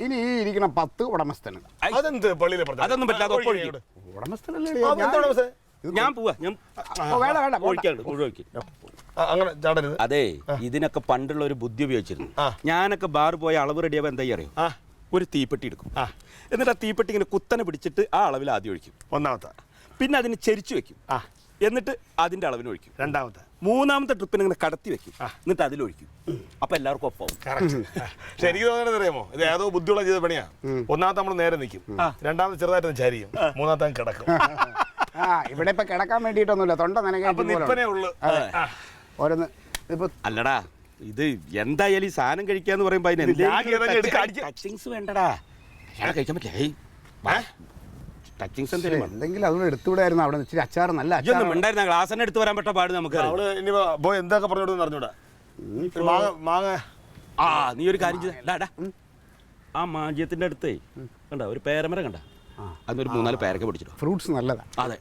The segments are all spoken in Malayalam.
ഇനി ഈ ഇരിക്കുന്ന 10 ഉടമസ്ഥന്. അതെന്ത് പള്ളിയിലെ അതൊന്നും പറ്റാതെ ഉടമസ്ഥനല്ലേ ഞാൻ പോവാ. ഞാൻ അങ്ങനെ ചാടരുത്. അതെ, ഇതിനൊക്കെ പണ്ടുള്ള ഒരു ബുദ്ധി ഉപയോഗിച്ചിരുന്നു. ഞാനൊക്കെ ബാർ പോയ അളവ് റെഡിയാവാൻ എന്താ അറിയോ? ഒരു തീപ്പെട്ടി എടുക്കും, എന്നിട്ട് ആ തീപ്പെട്ടി ഇങ്ങനെ കുത്തനെ പിടിച്ചിട്ട് ആ അളവിൽ ആദ്യം ഒഴിക്കും, ഒന്നാമത്തെ. പിന്നെ അതിന് ചെരിച്ചു വെക്കും, എന്നിട്ട് അതിന്റെ അളവിന് ഒഴിക്കും. രണ്ടാമത്തെ. മൂന്നാമത്തെ ട്രിപ്പിന് ഇങ്ങനെ കടത്തി വെക്കും, എന്നിട്ട് അതിലൊഴിക്കും. അപ്പൊ എല്ലാവർക്കും ഒപ്പം. പക്ഷെ എനിക്ക് തോന്നുന്നത് അറിയാമോ, ഇത് ഏതോ ബുദ്ധിയുള്ള ചെയ്ത പണിയാ. ഒന്നാമത്തെ നമ്മൾ നേരെ നിൽക്കും, രണ്ടാമത്തെ ചെറുതായിട്ട് ചാരിയും, മൂന്നാമത്തെ കിടക്കും. ഇവിടെ ഇപ്പൊ കിടക്കാൻ വേണ്ടിയിട്ടൊന്നുമില്ല, തൊണ്ട നിൽപ്പനേ ഉള്ളു. ഓരോന്ന് ഇപ്പൊ അല്ലടാ, ഇത് എന്തായാലും ഈ സാധനം കഴിക്കാന്ന് പറയുമ്പോ ടച്ചിങ്സ് വേണ്ടടാ. കഴിക്കാൻ പറ്റില്ല. ടച്ചിങ്സ് എന്തെങ്കിലും അതുകൊണ്ട് എടുത്തുവിടായിരുന്നു. അവിടെ ഇച്ചിരി അച്ചാർ നല്ല ഉണ്ടായിരുന്ന ഗ്ലാസ് തന്നെ എടുത്തു വരാൻ പറ്റ പാട് നമുക്ക്. എന്തൊക്കെ പറഞ്ഞോട് അറിഞ്ഞൂടാ. നീ ഒരു കാര്യം ചെയ്താ, ആ മാഞ്ചിയത്തിന്റെ അടുത്തേ കണ്ട ഒരു പേരമരം കണ്ട, അതിനൊരു 3-4 പേരൊക്കെ പിടിച്ചിട്ടു. ഫ്രൂട്ട്സ് നല്ലതാ. അതെ,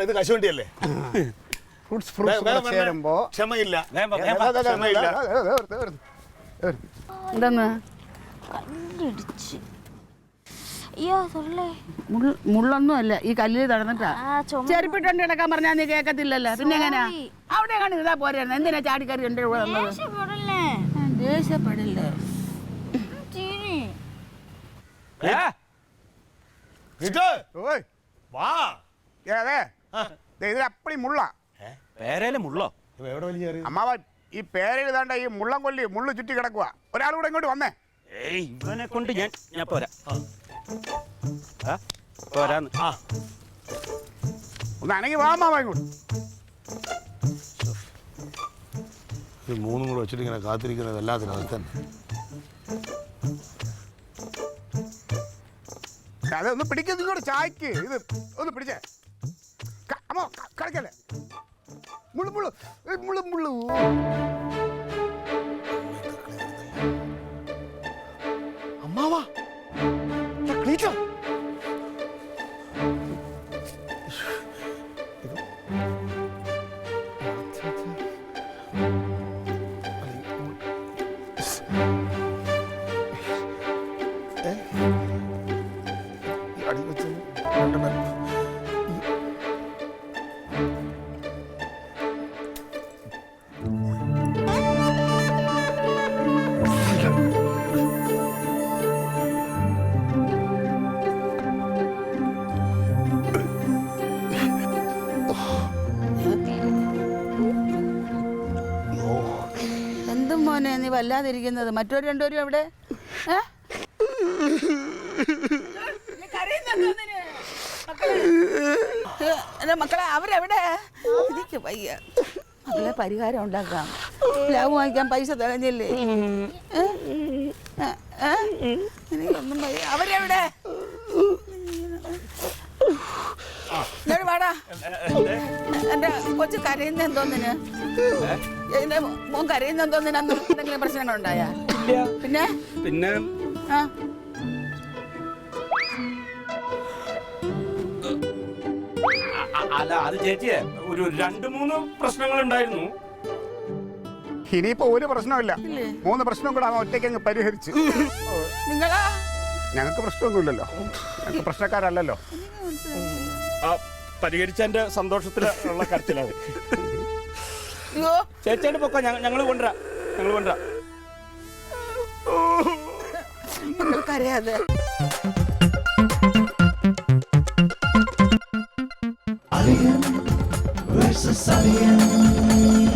ഇത് കശുവണ്ടിയല്ലേ. ചേരുമ്പോ ക്ഷമയില്ല. എന്തെന്ന് മുള്ളൊന്നും അല്ല, ഈ കല്ലിൽ തടന്നിട്ടാ. ചെരുപ്പിട്ടുണ്ട് കിടക്കാൻ പറഞ്ഞാൽ നീ കേക്കത്തില്ലല്ലോ. പിന്നെ എങ്ങനെയാ അവിടെ കാണി ഇതാ പോരായിരുന്നു. എന്തിനാ ചാടിക്കറി എന്റെ കൂടെ വന്നത്? ദേഷ്യപ്പെടില്ലേ? അപ്പടി മുള്ള പേരയിലെ മുള്ളോ? അമ്മാവ ഈ പേരയിൽ താണ്ട ഈ മുള്ളം കൊല്ലി മുള്ളു ചുറ്റി കിടക്കുക. ഒരാളുകൂടെ ഇങ്ങോട്ട് വന്നേ. ഇവനെ കൊണ്ട് ഞാൻ പോരാ പോരാന്ന്. ഒന്ന് അനങ്ങി വാ അമ്മാവ ഇങ്ങോട്ട്. മൂന്നും കൂടെ വെച്ചിട്ട് ഇങ്ങനെ കാത്തിരിക്കുന്നത് എല്ലാത്തിനും അത് തന്നെ. അതൊന്ന് പിടിക്കുന്നത് ഇങ്ങോട്ട് ചായക്ക്. ഇത് ഒന്ന് പിടിച്ചേ. അമ്മ കളിക്കല്ലേ. മുള്ളു മുള്ളു മുള്ളു മുള്ളു. അമ്മാവാ ക്ലീറ്റോ. എന്തും മോനെ നീ വല്ലാതിരിക്കുന്നത്? മറ്റൊരു രണ്ടുപേരും എവിടെ? മക്കളെ അവരെവിടെ? എനിക്ക് വയ്യ. മക്കളെ പരിഹാരം ഉണ്ടാക്കാം. പ്ലാവ് വാങ്ങിക്കാൻ പൈസ തികഞ്ഞില്ലേ? എനിക്കൊന്നും വയ്യ. അവരെവിടെ? വാടാ. എന്റെ കൊച്ചു കരയുന്ന എന്തോന്നിന്? എന്റെ മോൻ കരയുന്ന എന്തോന്നിന്? അന്ന് എന്തെങ്കിലും പ്രശ്നങ്ങളുണ്ടായാ? പിന്നെ പിന്നെ അല്ല, അത് ചേച്ചിയെ ഒരു 2-3 പ്രശ്നങ്ങൾ ഉണ്ടായിരുന്നു. ഇനിയിപ്പോ ഒരു പ്രശ്നമില്ല. 3 പ്രശ്നം കൂടെ അവൻ ഒറ്റയ്ക്ക് അങ്ങ് പരിഹരിച്ചു. നിങ്ങളാ? ഞങ്ങൾക്ക് പ്രശ്നമൊന്നുമില്ലല്ലോ, ഞങ്ങൾക്ക് പ്രശ്നക്കാരല്ലല്ലോ. പരിഹരിച്ചതിന്റെ സന്തോഷത്തിലുള്ള കരച്ചിലാണ്. ചേച്ചിയുടെ പൊക്ക ഞങ്ങൾ കൊണ്ടുവരാം. കരയാതെ. Alien versus Alien.